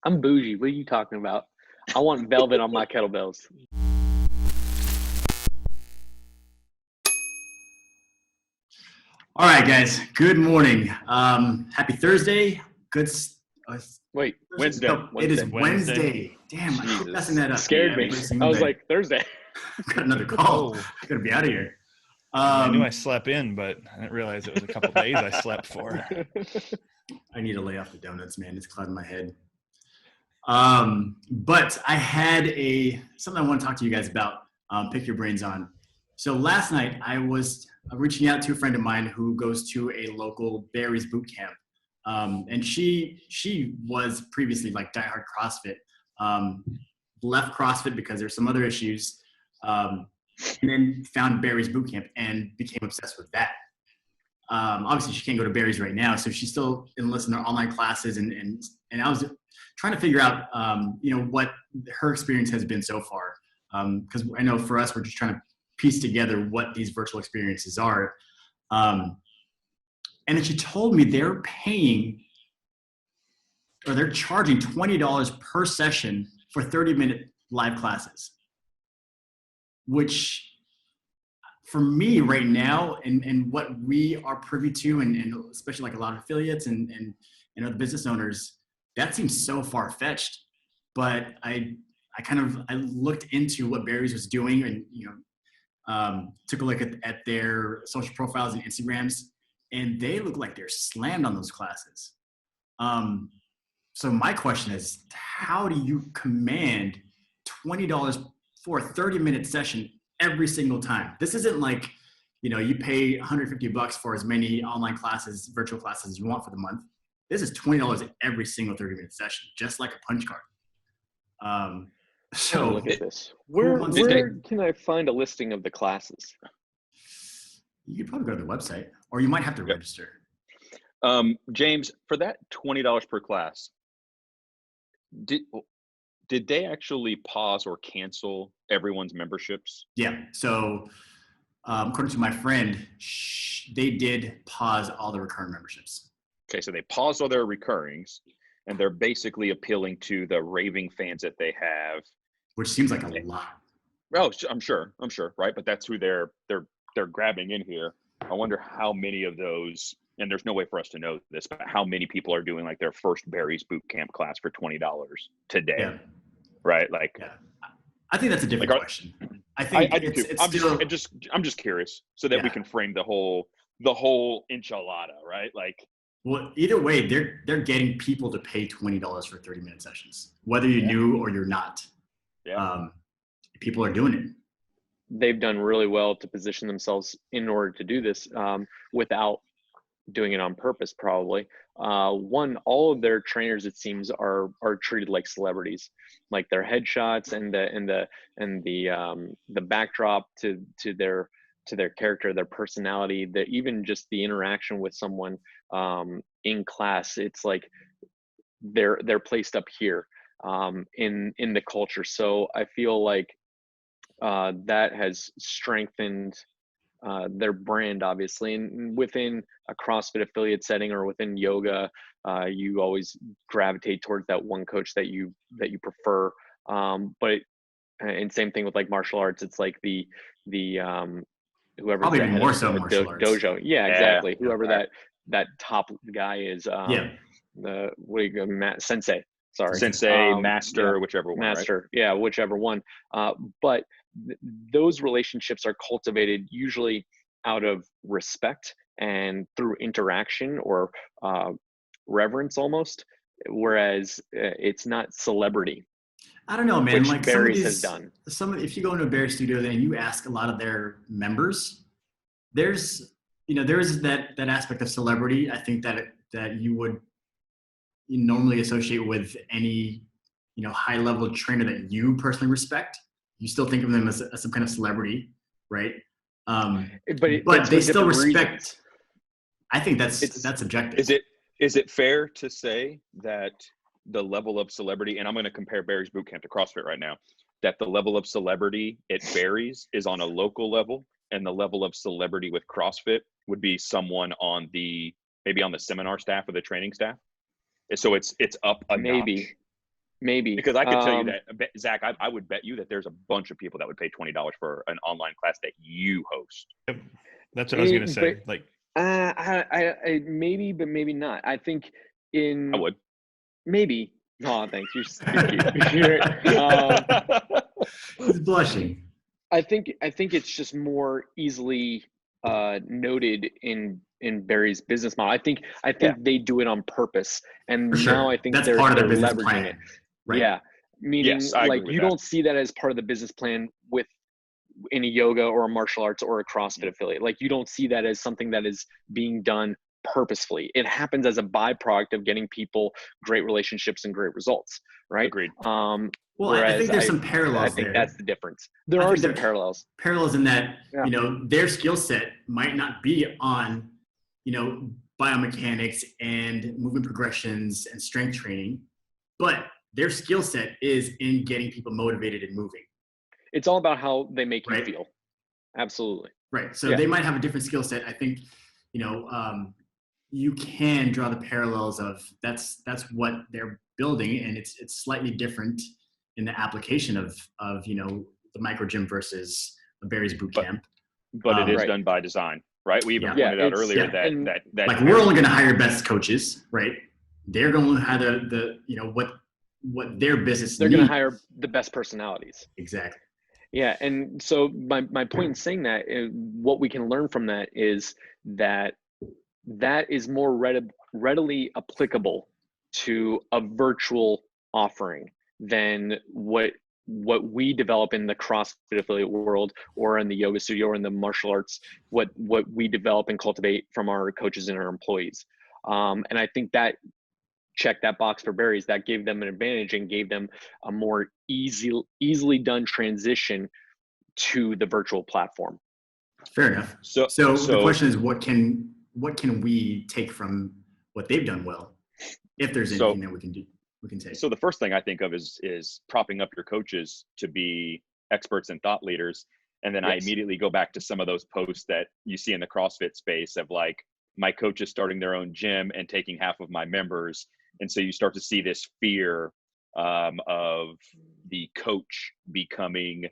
I'm bougie. What are you talking about? I want velvet on my kettlebells. All right, guys. Good morning. Happy Thursday. Wait, Wednesday. No, it is Wednesday. Wednesday. Damn, I keep messing that up. Scared me. Every I single was day. like, Thursday. I've got another call. Oh. I gotta be out of here. I knew I slept in, but I didn't realize it was a couple days I slept for. I need to lay off the donuts, man. It's clouding my head. But I had something I want to talk to you guys about. Pick your brains on. So last night I was reaching out to a friend of mine who goes to a local Barry's boot camp. And she was previously like diehard CrossFit, left CrossFit because there's some other issues, and then found Barry's boot camp and became obsessed with that. Obviously she can't go to Barry's right now, so she's still enlisted in their online classes, and I was trying to figure out, what her experience has been so far. Because I know for us, we're just trying to piece together what these virtual experiences are. And then she told me they're charging $20 per session for 30-minute live classes, which for me right now, and what we are privy to, and especially like a lot of affiliates and other business owners, that seems so far-fetched. But I looked into what Barry's was doing, and took a look at their social profiles and Instagrams, and they look like they're slammed on those classes. So my question is, how do you command $20 for a 30-minute session every single time? This isn't like, you pay $150 for as many online classes, virtual classes as you want for the month. This is $20 every single 30-minute session, just like a punch card. So look at this. Where can I find a listing of the classes? You could probably go to the website, or you might have to register. James, for that $20 per class, did they actually pause or cancel everyone's memberships? Yeah. So according to my friend, they did pause all the recurring memberships. Okay, so they paused all their recurrings, and they're basically appealing to the raving fans that they have, which seems like a lot. Oh, I'm sure, right? But that's who they're grabbing in here. I wonder how many of those, and there's no way for us to know this, but how many people are doing like their first Barry's boot camp class for $20 today, yeah. Right? Like, yeah. I think that's a different question. I think I do too. I'm just curious, so that we can frame the whole enchilada, right? Like, well, either way, they're getting people to pay $20 for 30-minute sessions, whether you knew or you're not. Yeah. People are doing it. They've done really well to position themselves in order to do this without doing it on purpose, probably. All of their trainers, it seems, are treated like celebrities, like their headshots and the backdrop to their character, their personality, even just the interaction with someone in class. It's like they're placed up here in the culture. So I feel like that has strengthened their brand, obviously, and within a CrossFit affiliate setting or within yoga, you always gravitate towards that one coach that you prefer. But and same thing with like martial arts. It's like the whoever's probably the even head more of so the martial arts. dojo. Yeah, exactly. Whoever that top guy is. The sensei. Sorry, sensei, master, whichever one. Master, right? Yeah, whichever one. But those relationships are cultivated usually out of respect and through interaction or reverence almost, whereas it's not celebrity. I don't know, man. Which like Barry's has done. If you go into a Barry studio and you ask a lot of their members, there's that aspect of celebrity. I think that you would normally associate with any high level trainer that you personally respect. You still think of them as some kind of celebrity, right? But they still respect. Reasons. I think that's subjective. Is it fair to say that the level of celebrity, and I'm going to compare Barry's Bootcamp to CrossFit right now, that the level of celebrity at Barry's is on a local level, and the level of celebrity with CrossFit would be someone maybe on the seminar staff or the training staff? So it's up a maybe. notch. maybe. Because I could tell you that, Zach, I would bet you that there's a bunch of people that would pay $20 for an online class that you host. That's what I was going to say. But, Like, I maybe, but maybe not. I think I would. maybe. Oh, thanks. You're He's blushing. I think it's just more easily noted in Barry's business model. I think they do it on purpose, and For sure. now I think That's they're part of their business leveraging plan. it. Right. Yeah, meaning Yes, I agree like with you that. don't see that as part of the business plan with in a yoga or a martial arts or a CrossFit affiliate. Like you don't see that as something that is being done purposefully. It happens as a byproduct of getting people great relationships and great results, right? Agreed. Well, I think there's some parallels I think there. that's the difference. There I are think some there- parallels. Parallels in that, Yeah. you know, their skill set might not be on, you know, biomechanics and movement progressions and strength training, but their skill set is in getting people motivated and moving. It's all about how they make you Right. feel. Absolutely. Right. So Yeah. they might have a different skill set. I think, you know, you can draw the parallels of that's what they're building, and it's slightly different in the application of you know, the micro gym versus a Barry's boot camp. But it is Right. done by design, right? We even Yeah. pointed out it's- earlier yeah, and- that Like we're only going to hire best coaches, right? They're going to hire the you know what their business They're going to needs. hire the best personalities. Exactly. Yeah, and so my point in saying that, what we can learn from that is that is more readily applicable to a virtual offering than what we develop in the CrossFit affiliate world or in the yoga studio or in the martial arts, what we develop and cultivate from our coaches and our employees. And I think that checked that box for Barry's. That gave them an advantage and gave them a more easily done transition to the virtual platform. Fair enough. So The question is, what can we take from what they've done well, if there's anything that we can take? So the first thing I think of is propping up your coaches to be experts and thought leaders. And then I Yes. immediately go back to some of those posts that you see in the CrossFit space of like, my coach is starting their own gym and taking half of my members. And so you start to see this fear of the coach becoming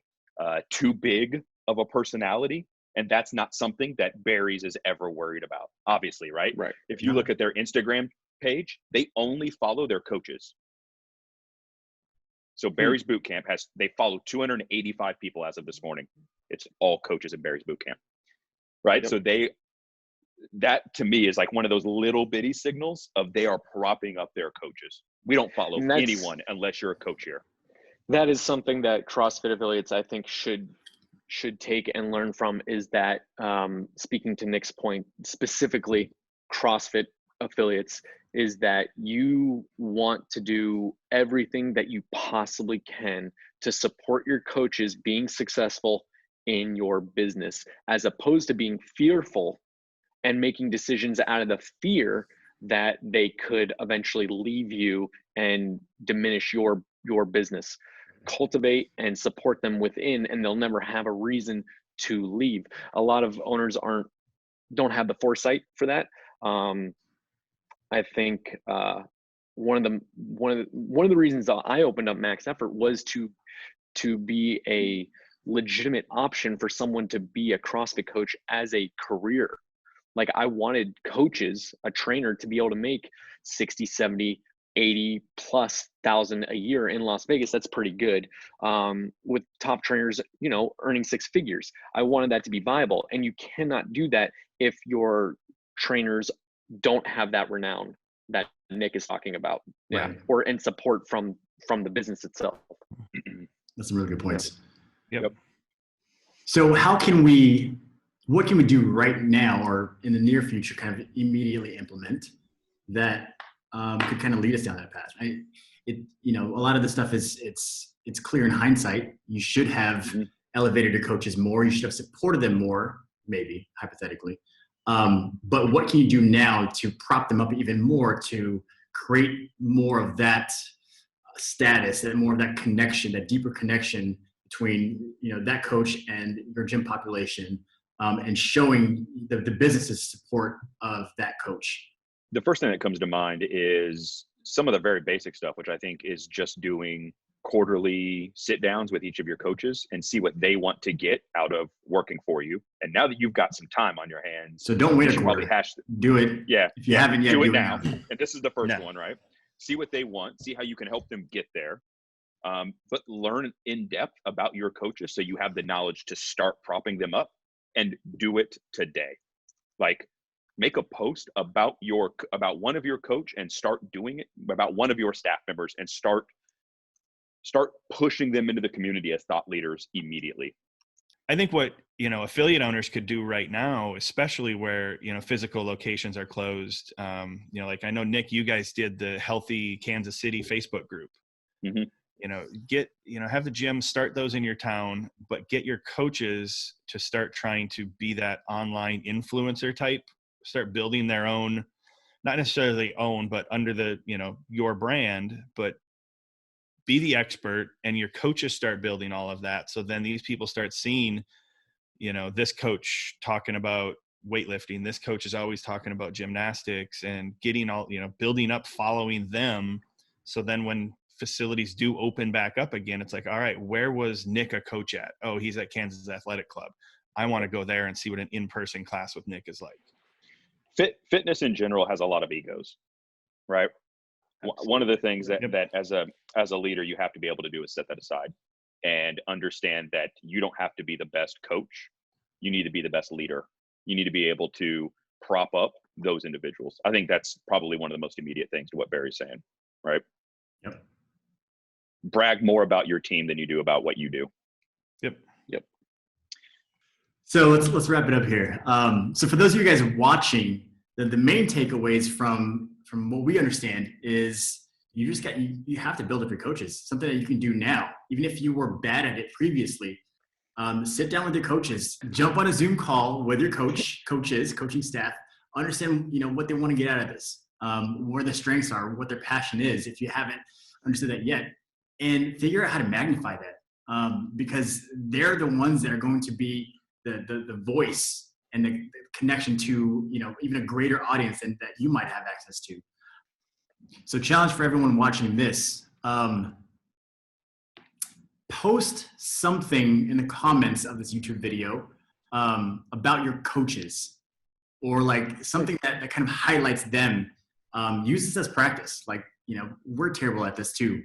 too big of a personality. And that's not something that Barry's is ever worried about, obviously, right? Right. If you look at their Instagram page, they only follow their coaches. So Barry's Boot Camp they follow 285 people as of this morning. It's all coaches in Barry's Boot Camp, right? Yep. So that to me is like one of those little bitty signals of they are propping up their coaches. We don't follow And that's- anyone unless you're a coach here. That is something that CrossFit affiliates, I think, should take and learn from, is that speaking to Nick's point, specifically CrossFit affiliates, is that you want to do everything that you possibly can to support your coaches being successful in your business, as opposed to being fearful and making decisions out of the fear that they could eventually leave you and diminish your business. Cultivate and support them within, and they'll never have a reason to leave. A lot of owners don't have the foresight for that. I think one of the reasons I opened up Max Effort was to be a legitimate option for someone to be a CrossFit coach as a career. Like I wanted coaches, a trainer, to be able to make 60, 70, 80 plus thousand a year in Las Vegas. That's pretty good. With top trainers, you know, earning six figures. I wanted that to be viable. And you cannot do that if your trainers don't have that renown that Nick is talking about. Yeah. Right. And support from the business itself. That's some really good points. Yep. So what can we do right now or in the near future kind of immediately implement that could kind of lead us down that path? You know, a lot of this stuff it's clear in hindsight. You should have elevated your coaches more. You should have supported them more, maybe hypothetically. But what can you do now to prop them up even more, to create more of that status and more of that connection, that deeper connection between, you know, that coach and your gym population, and showing the business's support of that coach? The first thing that comes to mind is some of the very basic stuff, which I think is just doing quarterly sit downs with each of your coaches and see what they want to get out of working for you. And now that you've got some time on your hands, So don't wait you a should quarter. probably Do it. yeah, If you haven't yet, do it do it now. now. And this is the first No. one, right? See what they want, see how you can help them get there. But learn in depth about your coaches so you have the knowledge to start propping them up, and do it today. Like, make a post about one of your coach and start doing it about one of your staff members, and start pushing them into the community as thought leaders immediately. I think what, affiliate owners could do right now, especially where, physical locations are closed. Like I know, Nick, you guys did the Healthy Kansas City Facebook group. Mhm. Have the gym start those in your town, but get your coaches to start trying to be that online influencer type, start building their own, not necessarily own, but under the, your brand, but be the expert, and your coaches start building all of that. So then these people start seeing, this coach talking about weightlifting, this coach is always talking about gymnastics, and getting all, building up, following them. So then when facilities do open back up again, it's like, all right, where was Nick a coach at? Oh, he's at Kansas Athletic Club. I want to go there and see what an in-person class with Nick is like. Fitness in general has a lot of egos, right? One of the things that as a leader you have to be able to do is set that aside and understand that you don't have to be the best coach. You need to be the best leader. You need to be able to prop up those individuals. I think that's probably one of the most immediate things to what Barry's saying, right? Yep. Brag more about your team than you do about what you do. Yep. So let's wrap it up here. So for those of you guys watching, the main takeaways from what we understand is you have to build up your coaches, something that you can do now. Even if you were bad at it previously, sit down with your coaches, jump on a Zoom call with your coaching staff, understand, what they want to get out of this, where their strengths are, what their passion is, if you haven't understood that yet, and figure out how to magnify that, because they're the ones that are going to be the voice and the connection to, even a greater audience than that you might have access to. So challenge for everyone watching this, post something in the comments of this YouTube video about your coaches, or like something that kind of highlights them. Use this as practice. Like, we're terrible at this too,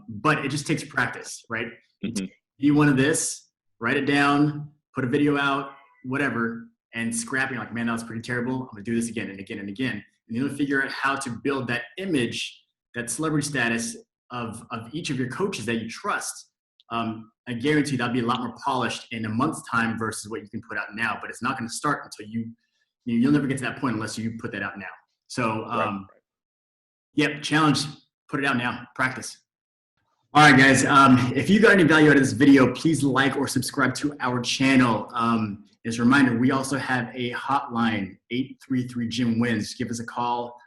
but it just takes practice, right? Mm-hmm. You wanted this, write it down, put a video out, whatever, and scrap it. Like, man, that was pretty terrible. I'm gonna do this again and again and again. And you'll figure out how to build that image, that celebrity status of each of your coaches that you trust. I guarantee that'll be a lot more polished in a month's time versus what you can put out now. But it's not going to start until you'll never get to that point unless you put that out now. So, Yep, challenge, put it out now, practice. All right, guys. If you got any value out of this video, please like or subscribe to our channel. As a reminder, we also have a hotline, 833-GYM-WINS. Give us a call.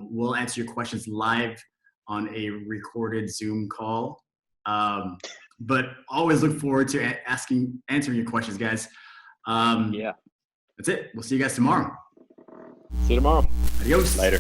We'll answer your questions live on a recorded Zoom call. But always look forward to answering your questions, guys. That's it. We'll see you guys tomorrow. See you tomorrow. Adios. Later.